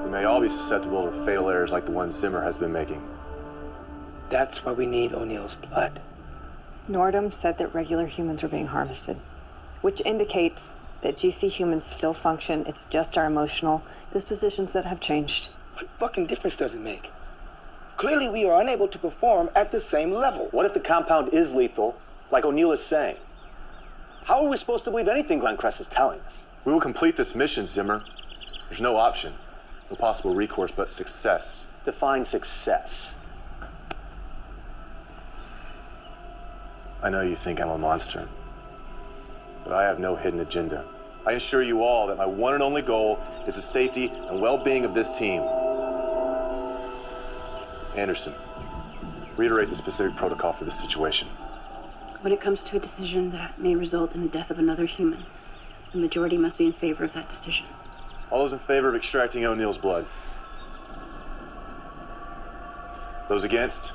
We may all be susceptible to fatal errors like the ones Zimmer has been making. That's why we need O'Neill's blood. Nordum said that regular humans are being harvested, which indicates that GC humans still function. It's just our emotional dispositions that have changed. What fucking difference does it make? Clearly we are unable to perform at the same level. What if the compound is lethal, like O'Neill is saying? How are we supposed to believe anything Glenn Cress is telling us? We will complete this mission, Zimmer. There's no option. No possible recourse but success. Define success. I know you think I'm a monster, but I have no hidden agenda. I assure you all that my one and only goal is the safety and well-being of this team. Anderson, reiterate the specific protocol for this situation. When it comes to a decision that may result in the death of another human, the majority must be in favor of that decision. All those in favor of extracting O'Neill's blood? Those against?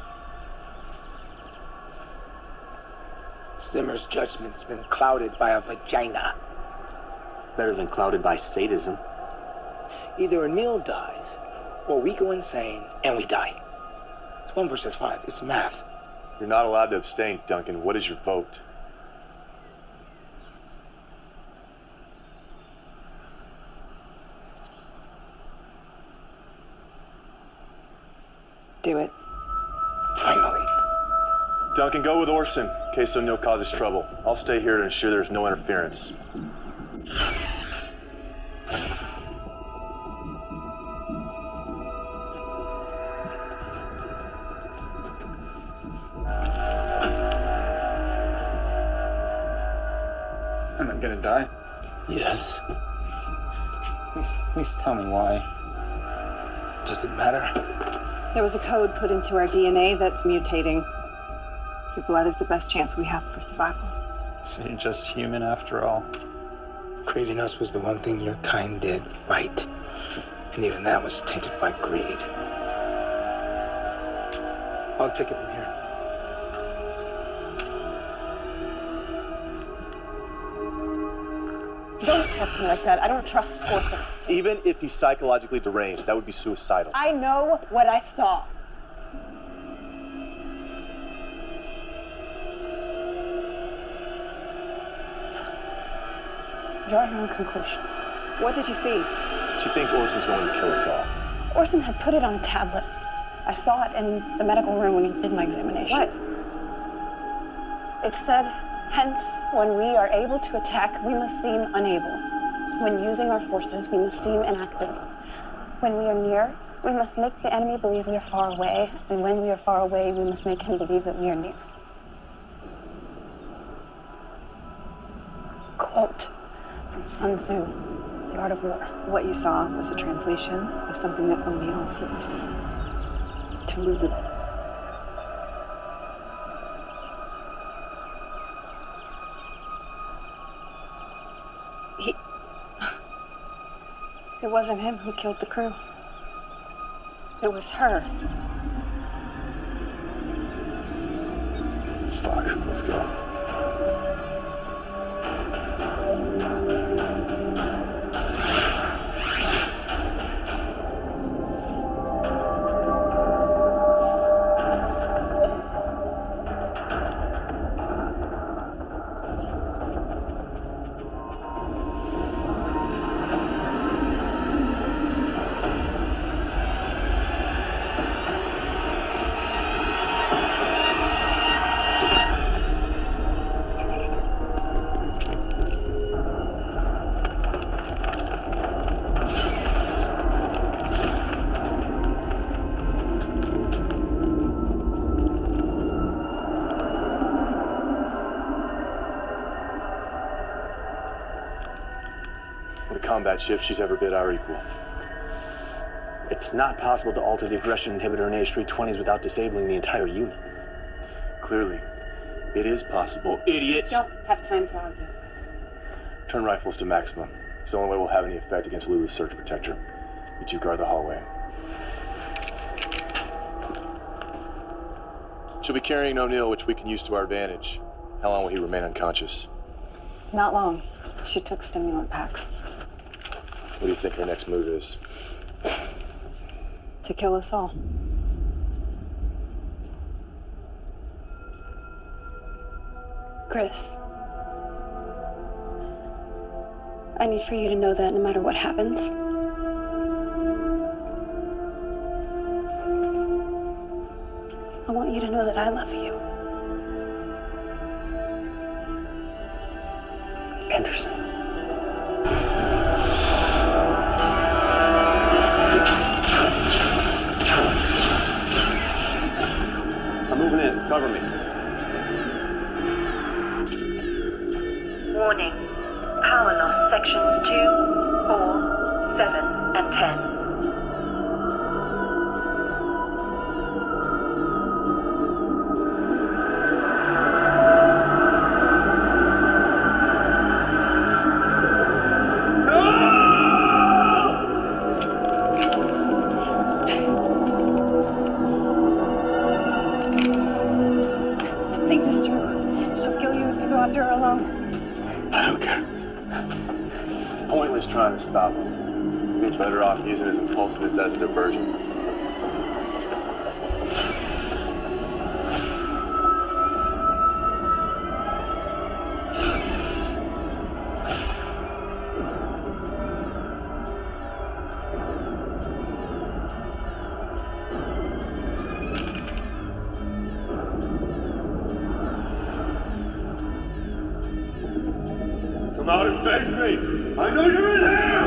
Zimmer's judgment's been clouded by a vagina. Better than clouded by sadism. Either O'Neill dies, or we go insane and we die. It's 1 versus 5. It's math. You're not allowed to abstain, Duncan. What is your vote? Do it. Finally. Duncan, go with Orson, in case O'Neill causes trouble. I'll stay here to ensure there's no interference. Am I gonna die? Yes. Please tell me why. Does it matter? There was a code put into our DNA that's mutating. Your blood is the best chance we have for survival. So you're just human after all. Creating us was the one thing your kind did right. And even that was tainted by greed. I'll take it from here. Don't talk to me like that. I don't trust Orson. Even if he's psychologically deranged, that would be suicidal. I know what I saw. Draw your own conclusions. What did you see? She thinks Orson's going to kill us all. Orson had put it on a tablet. I saw it in the medical room when he did my examination. What? It said, hence, when we are able to attack, we must seem unable. When using our forces, we must seem inactive. When we are near, we must make the enemy believe we are far away, and when we are far away, we must make him believe that we are near. Quote from Sun Tzu, The Art of War. What you saw was a translation of something that O'Neill said to Lulu. It wasn't him who killed the crew. It was her. Fuck, let's go. Combat ship she's ever bid our equal. It's not possible to alter the aggression inhibitor in AH-320s without disabling the entire unit. Clearly, it is possible, idiot! Don't have time to argue. Turn rifles to maximum. It's the only way we'll have any effect against Lulu's surge protector. You two guard the hallway. She'll be carrying O'Neill, which we can use to our advantage. How long will he remain unconscious? Not long. She took stimulant packs. What do you think her next move is? To kill us all. Chris, I need for you to know that no matter what happens, I want you to know that I love you. Anderson. I'm moving in. Cover me. Warning. Power loss sections 2, 4, 7, and 10. Think this through. She'll kill you if you go after her alone. I don't care. Pointless trying to stop him. We'd be better off using his impulsiveness as a diversion. Come out and face me! I know you're in there!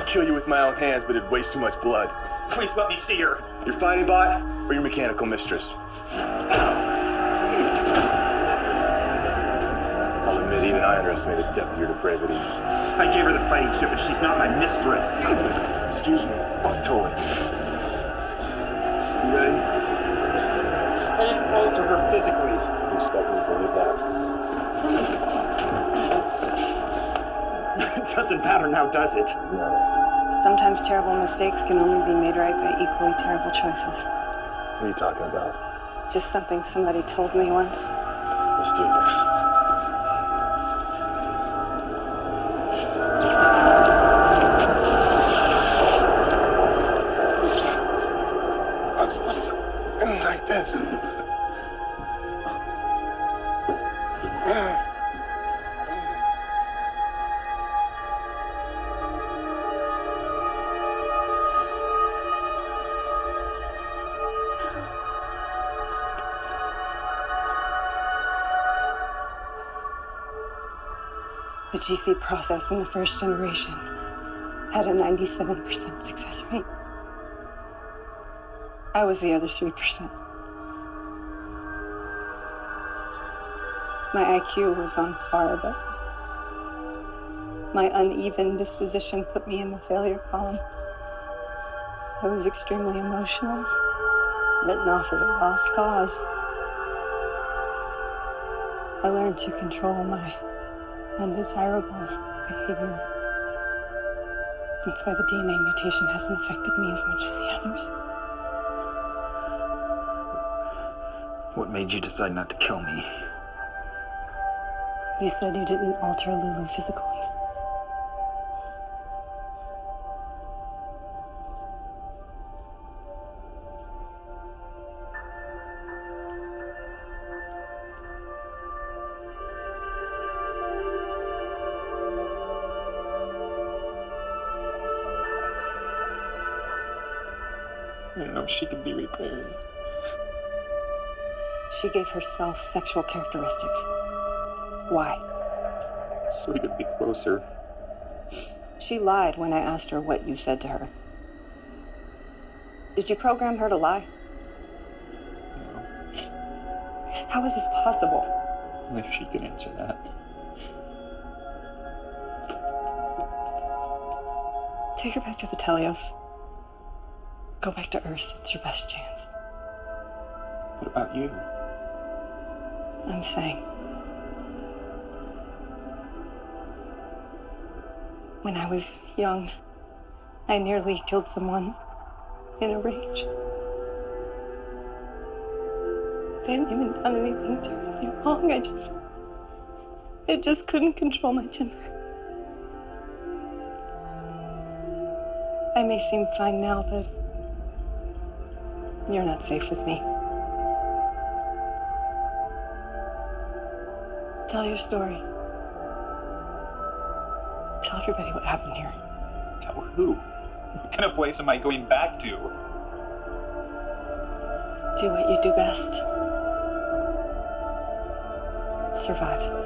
Kill you with my own hands, but it'd waste too much blood. Please let me see her. Your fighting bot or your mechanical mistress? I'll admit, even I underestimate the depth of your depravity. I gave her the fighting chip, and she's not my mistress. Excuse me. Oh, totally. You ready? I didn't alter her physically. You expect me to believe that? It doesn't matter now, does it? No. Sometimes terrible mistakes can only be made right by equally terrible choices. What are you talking about? Just something somebody told me once. Let's do this. What's like this? The GC process in the first generation had a 97% success rate. I was the other 3%. My IQ was on par, but my uneven disposition put me in the failure column. I was extremely emotional, written off as a lost cause. I learned to control my undesirable behavior. That's why the DNA mutation hasn't affected me as much as the others. What made you decide not to kill me? You said you didn't alter Lulu physically. I didn't know she could be repaired. She gave herself sexual characteristics. Why? So we could be closer. She lied when I asked her what you said to her. Did you program her to lie? No. How is this possible? Only she can answer that. Take her back to the Telios. Go back to Earth. It's your best chance. What about you? I'm saying, when I was young, I nearly killed someone in a rage. They hadn't even done anything terribly wrong. I just couldn't control my temper. I may seem fine now, but you're not safe with me. Tell your story. Tell everybody what happened here. Tell who? What kind of place am I going back to? Do what you do best. Survive.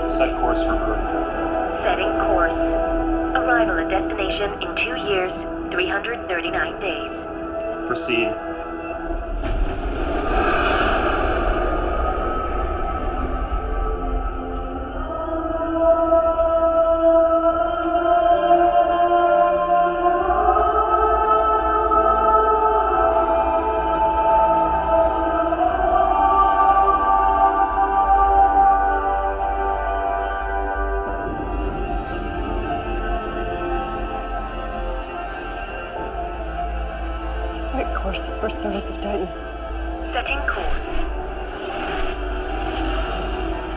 Set course for Earth. Setting course. Arrival at destination in 2 years, 339 days. Proceed. Set course for Service of Titan. Setting course.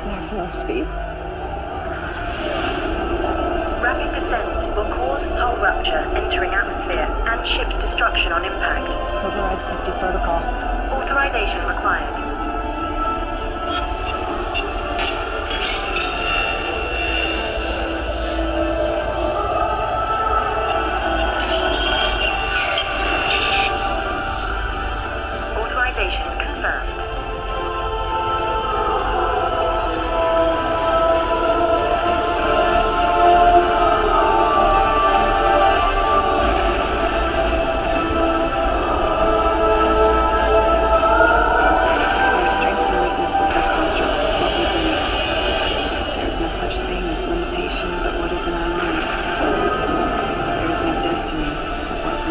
Maximum speed. Rapid descent will cause hull rupture entering atmosphere and ship's destruction on impact. Override safety protocol. Authorization required. Authorization confirmed.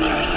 years.